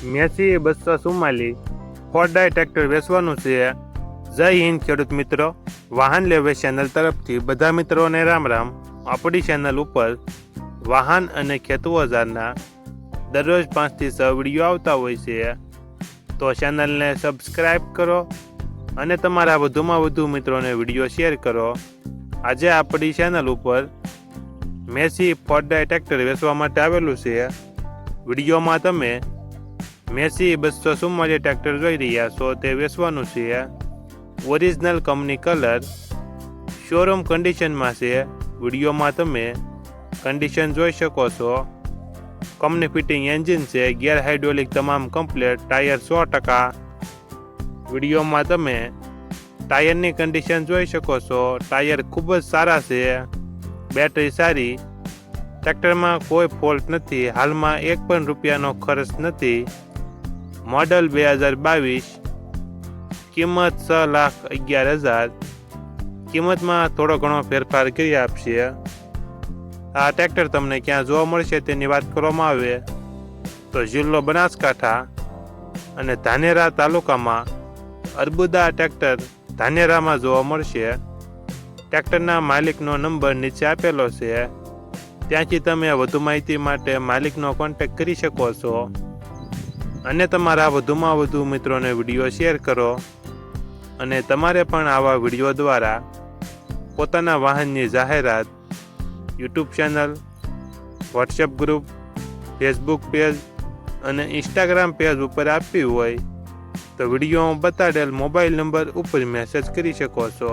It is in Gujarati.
મેસી 244 ફોર્ડ ટ્રેક્ટર વેચવાનું છે। જય હિન્દ ખેડૂત મિત્રો, વાહન લેવે ચેનલ તરફથી બધા મિત્રોને રામ રામ। આપણી ચેનલ ઉપર વાહન અને ખેતી ઓજારના દરરોજ 5 થી 6 વિડીયો આવતા હોય છે, તો ચેનલને સબસ્ક્રાઈબ કરો અને તમારા વધુમાં વધુ મિત્રોને વિડીયો શેર કરો। આજે આપણી ચેનલ ઉપર મેસી ફોર્ડ ટ્રેક્ટર વેચવા માટે આવેલું છે। વિડીયોમાં તમે મેસી 244 ટ્રેક્ટર જોઈ રહ્યા છો, તે વેચવાનું છે। ઓરિજિનલ કંપની કલર, શોરૂમ કન્ડિશનમાં છે। વિડીયોમાં તમે કન્ડિશન જોઈ શકો છો। કંપની ફિટિંગ એન્જિન છે, ગિયર હાઇડ્રોલિક તમામ કમ્પ્લીટ, ટાયર 100%। વિડીયોમાં તમે ટાયરની કન્ડિશન જોઈ શકો છો। ટાયર ખૂબ જ સારા છે, બેટરી સારી, ટ્રેક્ટરમાં કોઈ ફોલ્ટ નથી। હાલમાં એક પણ રૂપિયાનો ખર્ચ નથી। મોડલ 2022, કિંમત 6,11,000। કિંમતમાં થોડો ઘણો ફેરફાર કરી આપશે। આ ટ્રેક્ટર તમને ક્યાં જોવા મળશે તેની વાત કરવામાં આવે તો જિલ્લો બનાસકાંઠા અને ધાનેરા તાલુકામાં અર્બુદા ટ્રેક્ટર ધાનેરામાં જોવા મળશે। ટ્રેક્ટરના માલિકનો નંબર નીચે આપેલો છે, ત્યાંથી તમે વધુ માહિતી માટે માલિકનો કોન્ટેક્ટ કરી શકો છો અને તમારા વધુમાં વધુ મિત્રોને વિડીયો શેર કરો। અને તમારે પણ આવા વિડીયો દ્વારા પોતાના વાહનની જાહેરાત YouTube channel, WhatsApp group, Facebook page અને ઇન્સ્ટાગ્રામ પેજ ઉપર આપવી હોય તો વિડીયોમાં બતાડેલ મોબાઈલ નંબર ઉપર મેસેજ કરી શકો છો।